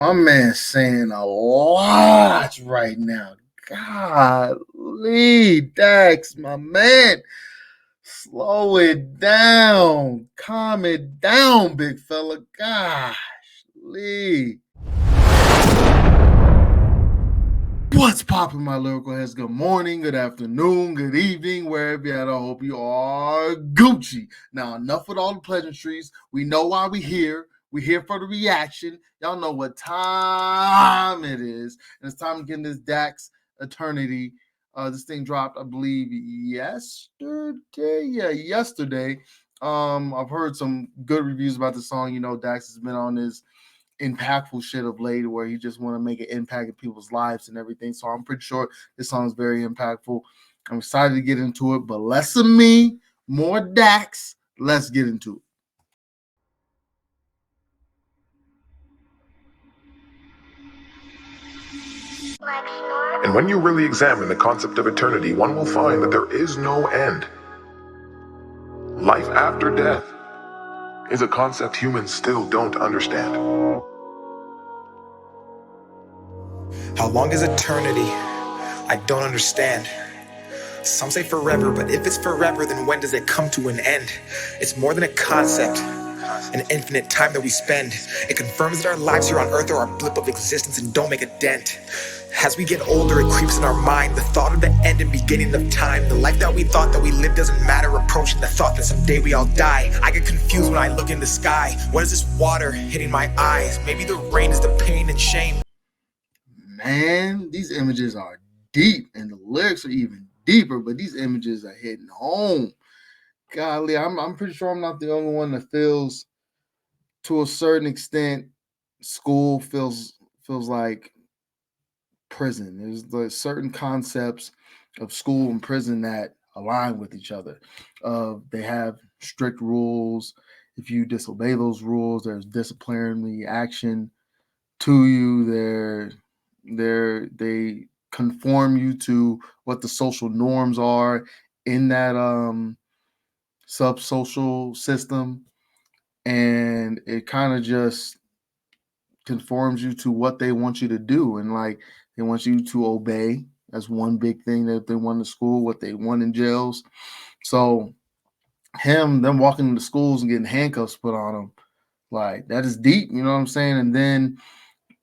My man saying a lot right now. Golly, Dax, my man. Slow it down. Calm it down, big fella. Gosh, Lee. What's poppin', my lyrical heads? Good morning, good afternoon, good evening, wherever you're at. I hope you are Gucci. Now, enough with all the pleasantries. We know why we're here. We're here for the reaction. Y'all know what time it is. And it's time to get in this Dax Eternity. This thing dropped, I believe, yesterday. Yeah, yesterday. I've heard some good reviews about the song. You know, Dax has been on this impactful shit of late where he just want to make an impact in people's lives and everything. So I'm pretty sure this song is very impactful. I'm excited to get into it, but less of me, more Dax. Let's get into it. And when you really examine the concept of eternity, one will find that there is no end. Life after death is a concept humans still don't understand. How long is eternity? I don't understand. Some say forever, but if it's forever, then when does it come to an end? It's more than a concept, an infinite time that we spend. It confirms that our lives here on earth are a blip of existence and don't make a dent. As we get older, it creeps in our mind, the thought of the end and beginning of time. The life that we thought that we lived doesn't matter, approaching the thought that someday we all die. I get confused when I look in the sky. What is this water hitting my eyes? Maybe the rain is the pain and shame. Man, these images are deep and the lyrics are even deeper, but these images are hitting home. Golly, I'm pretty sure I'm not the only one that feels, to a certain extent, school feels like prison. There's certain concepts of school and prison that align with each other. They have strict rules. If you disobey those rules, there's disciplinary action to you. They conform you to what the social norms are in that sub-social system, and it kind of just conforms you to what they want you to do, and like they want you to obey. That's one big thing that they want in school, what they want in jails. So them walking into schools and getting handcuffs put on them, like that is deep, you know what I'm saying? And then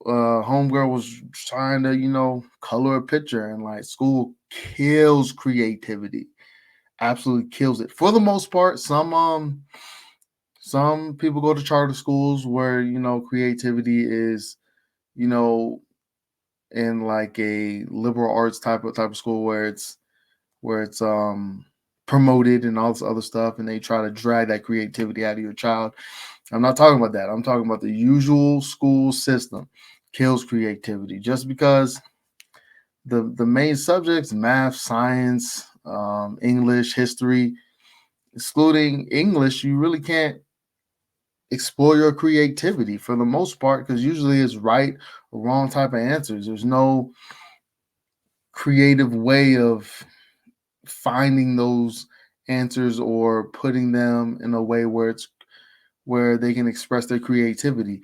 homegirl was trying to, color a picture, and like school kills creativity, absolutely kills it for the most part. Some people go to charter schools where creativity is, you know in like a liberal arts type of school where it's promoted and all this other stuff, and they try to drag that creativity out of your child. I'm not talking about that. I'm talking about the usual school system kills creativity just because the main subjects, math, science, English, history, excluding English, you really can't explore your creativity for the most part, because usually it's right or wrong type of answers. There's no creative way of finding those answers or putting them in a way where they can express their creativity.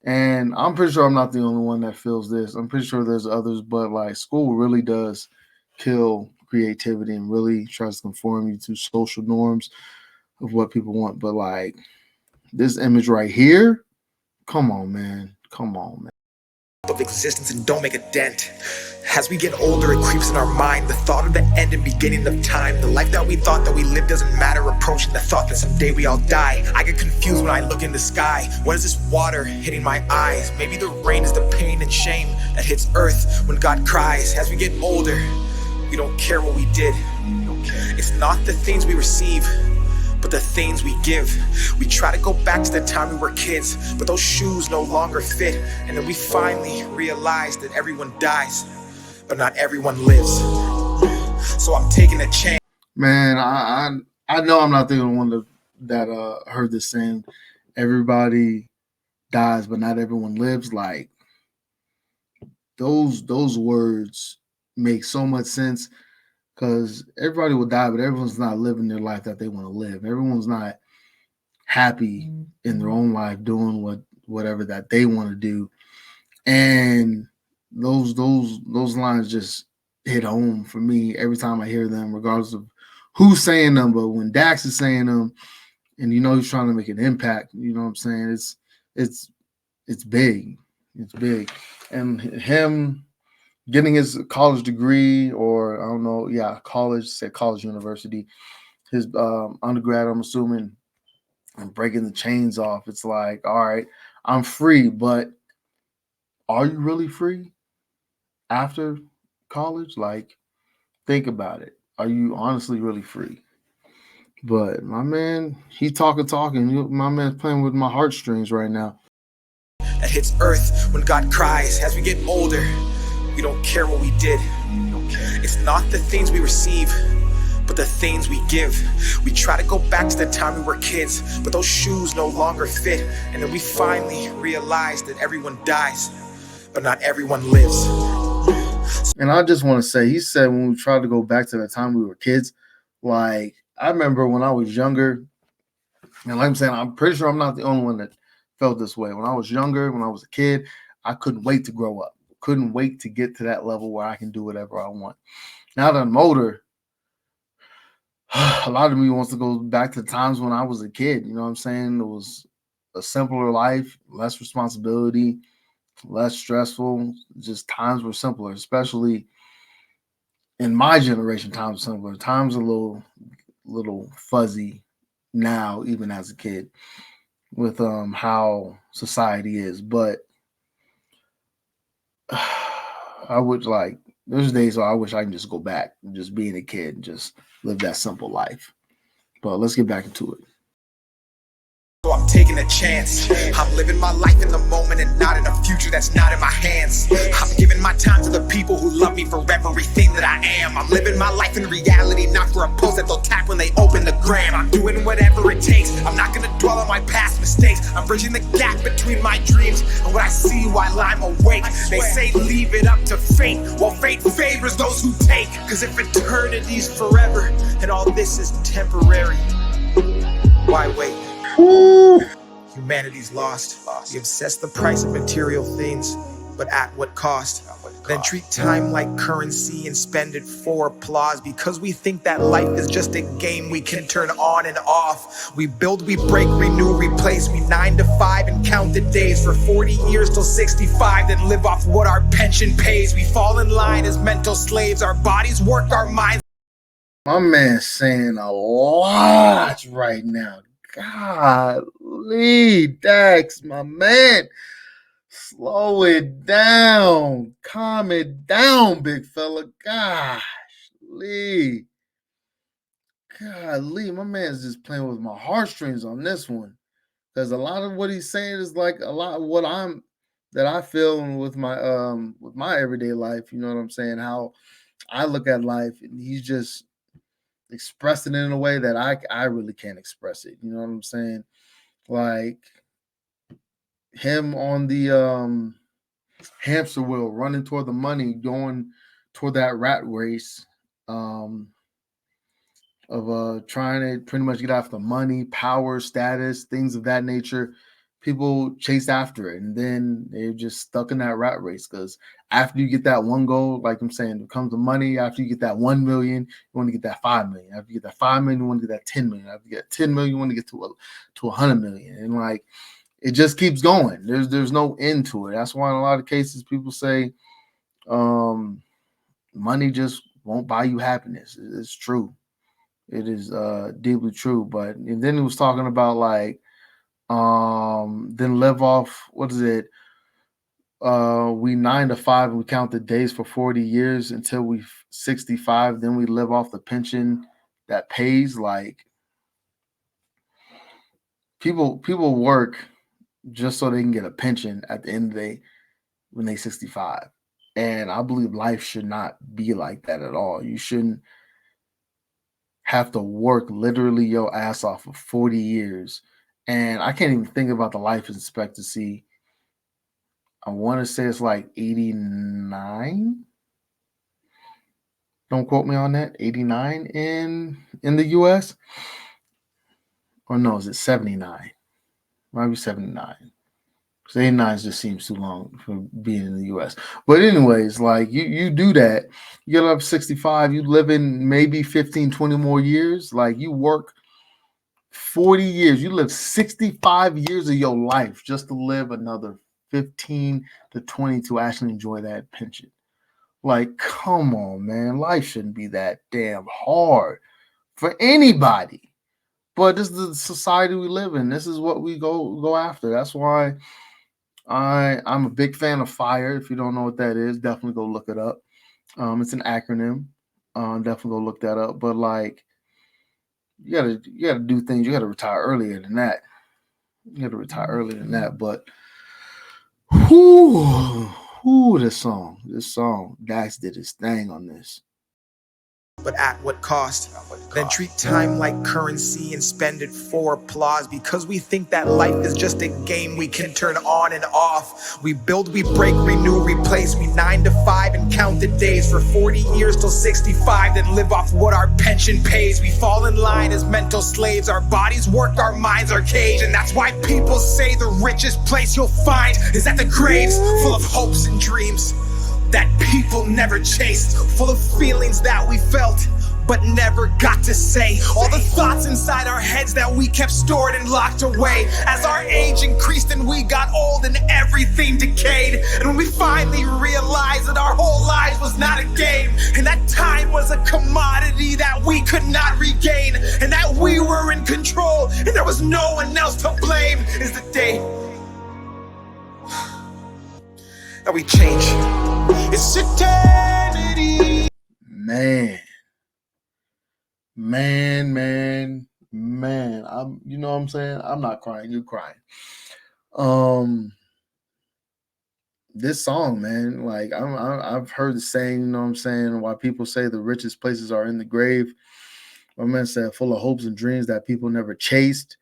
And I'm pretty sure I'm not the only one that feels this. I'm pretty sure there's others, but like school really does kill creativity and really tries to conform you to social norms of what people want. But like this image right here, come on, man. Come on, man. Of existence and don't make a dent. As we get older, it creeps in our mind, the thought of the end and beginning of time. The life that we thought that we lived doesn't matter, approaching the thought that someday we all die. I get confused when I look in the sky. What is this water hitting my eyes? Maybe the rain is the pain and shame that hits earth when God cries. As we get older, we don't care what we did. It's not the things we receive, but the things we give. We try to go back to the time we were kids, but those shoes no longer fit. And then we finally realize that everyone dies, but not everyone lives. So I'm taking a chance. Man, I know I'm not the only one that heard this saying, everybody dies, but not everyone lives. Like those words make so much sense, because everybody will die, but everyone's not living their life that they want to live. Everyone's not happy in their own life doing whatever that they want to do. And those lines just hit home for me every time I hear them, regardless of who's saying them. But when Dax is saying them, and he's trying to make an impact, you know what I'm saying? It's it's big, it's big, and him getting his college degree, or I don't know, yeah, college, say college university, his undergrad, I'm assuming, and breaking the chains off. It's like, all right, I'm free, but are you really free after college? Like, think about it. Are you honestly really free? But my man, he talking. My man's playing with my heartstrings right now. That hits earth when God cries. As we get older, we don't care what we did. It's not the things we receive, but the things we give. We try to go back to the time we were kids, but those shoes no longer fit. And then we finally realize that everyone dies, but not everyone lives. And I just want to say, he said when we tried to go back to the time we were kids, like I remember when I was younger, and like I'm saying, I'm pretty sure I'm not the only one that felt this way. When I was younger, when I was a kid, I couldn't wait to grow up. Couldn't wait to get to that level where I can do whatever I want. Now that I'm older, a lot of me wants to go back to the times when I was a kid. You know what I'm saying? It was a simpler life, less responsibility, less stressful. Just times were simpler, especially in my generation. Times were simpler. Times a little fuzzy now, even as a kid, with how society is. But I would like there's days where I wish I can just go back and just being a kid and just live that simple life. But let's get back into it. So I'm taking a chance. I'm living my life in the moment and not in a future that's not in my hands. I'm giving my time to the people who love me for everything that I am. I'm living my life in reality, not for a post that they'll tap when they open the gram. I'm doing whatever it takes. I'm not gonna dwell on my past mistakes. I'm bridging the gap between my dreams and what I see while I'm awake. They say leave it up to fate. Well, fate favors those who take. Cause if eternity's forever and all this is temporary, why wait? Woo! Humanity's lost. We obsess the price of material things, but at what cost? Then treat time like currency and spend it for applause because we think that life is just a game we can turn on and off. We build, we break, renew, replace. We 9 to 5 and count the days for 40 years till 65, then live off what our pension pays. We fall in line as mental slaves. Our bodies work, our minds. My man's saying a lot right now. Golly, Dax, my man. Slow it down. Calm it down, big fella. Golly. Golly, my man's just playing with my heartstrings on this one. Because a lot of what he's saying is like a lot of what that I feel with my everyday life. You know what I'm saying? How I look at life, and he's just expressing it in a way that I really can't express it. You know what I'm saying? Like him on the hamster wheel, running toward the money, going toward that rat race, um, of trying to pretty much get after money, power, status, things of that nature. People chase after it, and then they're just stuck in that rat race. Because after you get that one goal, like I'm saying, it comes to money. After you get that 1 million, you want to get that 5 million. After you get that 5 million, you want to get that 10 million. After you get 10 million, you want to get to 100 million. And like it just keeps going. There's no end to it. That's why in a lot of cases people say, um, money just won't buy you happiness. It's true. It is deeply true. But and then he was talking about like then live off what is it? We 9 to 5 and we count the days for 40 years until we 65. Then we live off the pension that pays. Like people work just so they can get a pension at the end of the day when they 65. And I believe life should not be like that at all. You shouldn't have to work literally your ass off for 40 years. And I can't even think about the life expectancy. I want to say it's like 89. Don't quote me on that. 89 in the US. Or no, is it 79? Might be 79. 89 just seems too long for being in the US. But anyways, like you do that, you get up 65, you live in maybe 15, 20 more years. Like you work 40 years, you live 65 years of your life just to live another 15 to 20 to actually enjoy that pension. Like, come on, man. Life shouldn't be that damn hard for anybody. But this is the society we live in. This is what we go after. That's why I'm a big fan of FIRE. If you don't know what that is, definitely go look it up. It's an acronym. Definitely go look that up. But like, you gotta do things. You gotta retire earlier than that. You gotta retire earlier than that. But this song, Dax did his thing on this. But at what cost? Then treat time like currency and spend it for applause, because we think that life is just a game we can turn on and off. We build, we break, renew, replace. We 9 to 5 and count the days for 40 years till 65, then live off what our pension pays. We fall in line as mental slaves. Our bodies work, our minds are caged, and that's why people say the richest place you'll find is at the graves, full of hopes and dreams that people never chased, full of feelings that we felt but never got to say. All the thoughts inside our heads that we kept stored and locked away. As our age increased and we got old and everything decayed, and when we finally realized that our whole lives was not a game, and that time was a commodity that we could not regain, and that we were in control and there was no one else to blame, is the day that we change. It's eternity. Man. I'm, you know what I'm saying? I'm not crying, you're crying. This song, man, like I've heard the saying, you know what I'm saying, why people say the richest places are in the grave. My man said, full of hopes and dreams that people never chased,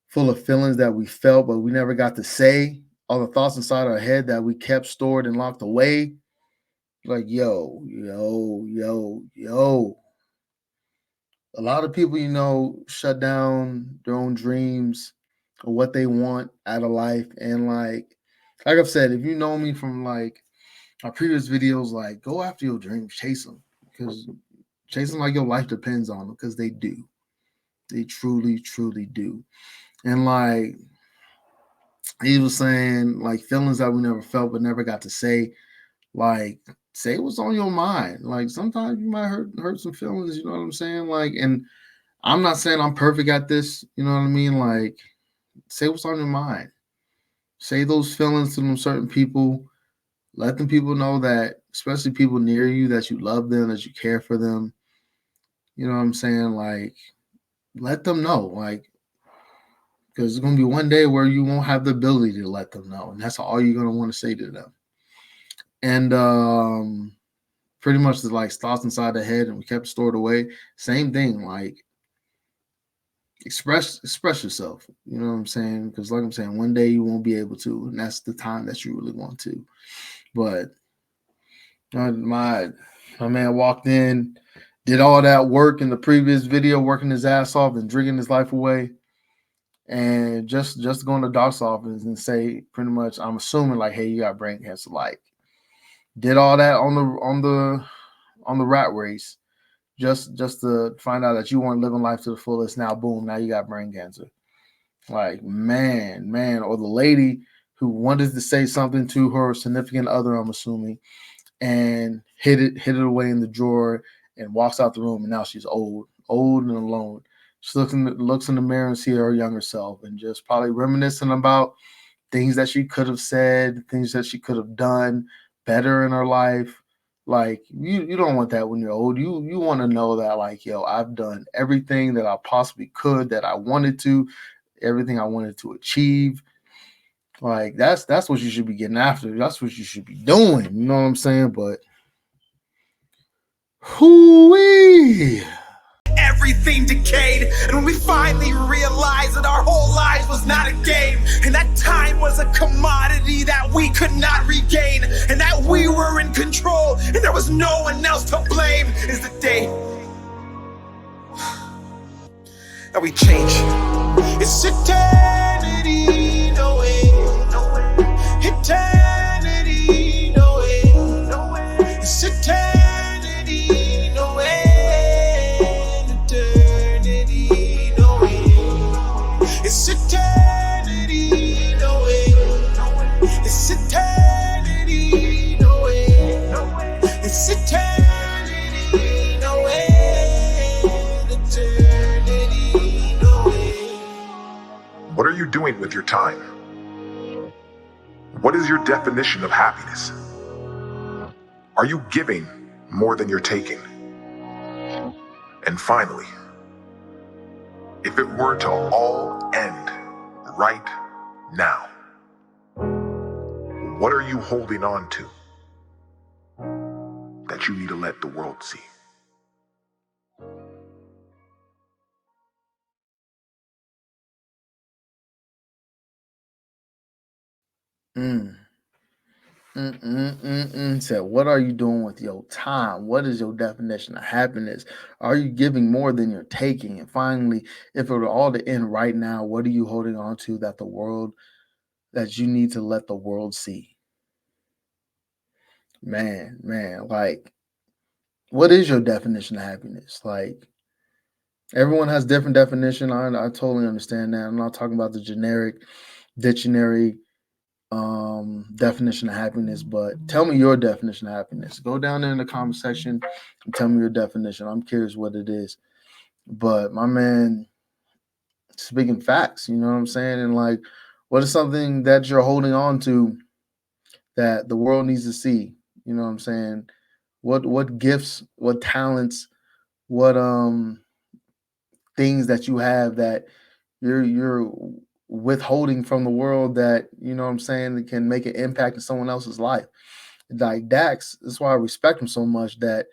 full of feelings that we felt but we never got to say, all the thoughts inside our head that we kept stored and locked away. Like, yo. A lot of people, shut down their own dreams or what they want out of life. And like I've said, if you know me from like our previous videos, like go after your dreams, chase them, because chase them like your life depends on them, because they do. They truly, truly do. And like he was saying, like feelings that we never felt but never got to say, like say what's on your mind. Like sometimes you might hurt some feelings, you know what I'm saying? Like, and I'm not saying I'm perfect at this, you know what I mean? Like, say what's on your mind. Say those feelings to them certain people. Let them people know that, especially people near you, that you love them, that you care for them. You know what I'm saying? Like, let them know. Like, because it's going to be one day where you won't have the ability to let them know. And that's all you're going to want to say to them. And pretty much the like thoughts inside the head and we kept stored away. Same thing, like express yourself. You know what I'm saying? Because like I'm saying, one day you won't be able to, and that's the time that you really want to. But my man walked in, did all that work in the previous video, working his ass off and drinking his life away. And just go in the doc's office and say pretty much, I'm assuming like, hey, you got brain cancer. Like, did all that on the rat race just to find out that you weren't living life to the fullest. Now, boom, now you got brain cancer. Like, man, or the lady who wanted to say something to her significant other, I'm assuming, and hid it away in the drawer and walks out the room, and now she's old and alone. She looks in the mirror and sees her younger self and just probably reminiscing about things that she could have said, things that she could have done better in her life. Like, you don't want that when you're old. You want to know that, like, yo, I've done everything that I possibly could, that I wanted to, everything I wanted to achieve. Like, that's what you should be getting after. That's what you should be doing. You know what I'm saying? But hoo-wee. Everything decayed, and when we finally realized that our whole lives was not a game, and that time was a commodity that we could not regain, and that we were in control and there was no one else to blame, is the day that we change. It's eternity, no way, no way. eternity, no way. It's eternity, no way. Eternity, no way. What are you doing with your time? What is your definition of happiness? Are you giving more than you're taking? And finally, if it were to all end right now, what are you holding on to that you need to let the world see? Mm. Said, what are you doing with your time? What is your definition of happiness? Are you giving more than you're taking? And finally, if it were all to end right now, what are you holding on to that you need to let the world see? Man, like, what is your definition of happiness? Like, everyone has different definition. I totally understand that. I'm not talking about the generic dictionary definition of happiness, but tell me your definition of happiness. Go down there in the comment section and tell me your definition. I'm curious what it is. But my man, speaking facts, you know what I'm saying? And like, what is something that you're holding on to that the world needs to see? You know what I'm saying? What gifts, what talents, what things that you have that you're withholding from the world that, you know what I'm saying, can make an impact in someone else's life. Like Dax, that's why I respect him so much, that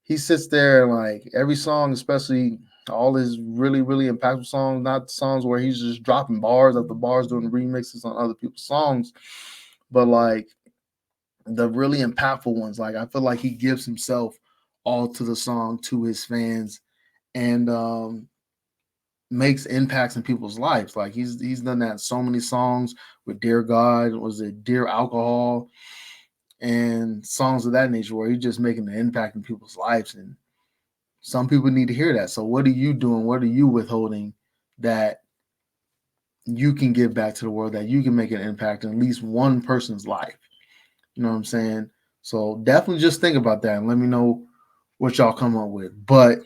he sits there and like every song, especially all his really, really impactful songs, not songs where he's just dropping bars after bars doing remixes on other people's songs, but like the really impactful ones. Like I feel like he gives himself all to the song, to his fans, and makes impacts in people's lives. Like he's done that in so many songs with Dear God, was it Dear Alcohol, and songs of that nature where he's just making an impact in people's lives. And some people need to hear that. So what are you doing? What are you withholding that you can give back to the world, that you can make an impact in at least one person's life? You know what I'm saying? So definitely just think about that and let me know what y'all come up with. But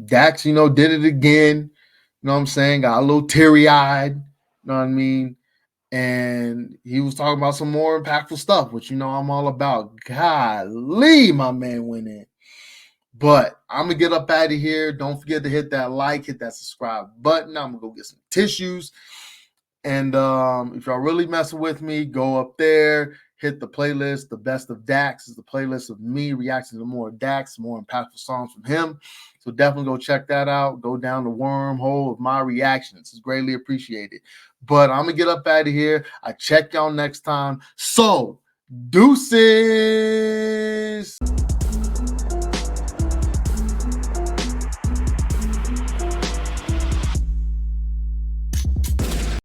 Dax, did it again. You know what I'm saying? Got a little teary-eyed. You know what I mean? And he was talking about some more impactful stuff, which I'm all about. Golly, my man went in. But I'm gonna get up out of here. Don't forget to hit that like, hit that subscribe button. I'm gonna go get some tissues. And if y'all really messing with me, go up there, hit the playlist. The Best of Dax is the playlist of me reacting to more Dax, more impactful songs from him. So definitely go check that out. Go down the wormhole of my reactions. It's greatly appreciated. But I'm going to get up out of here. I check y'all next time. So, deuces.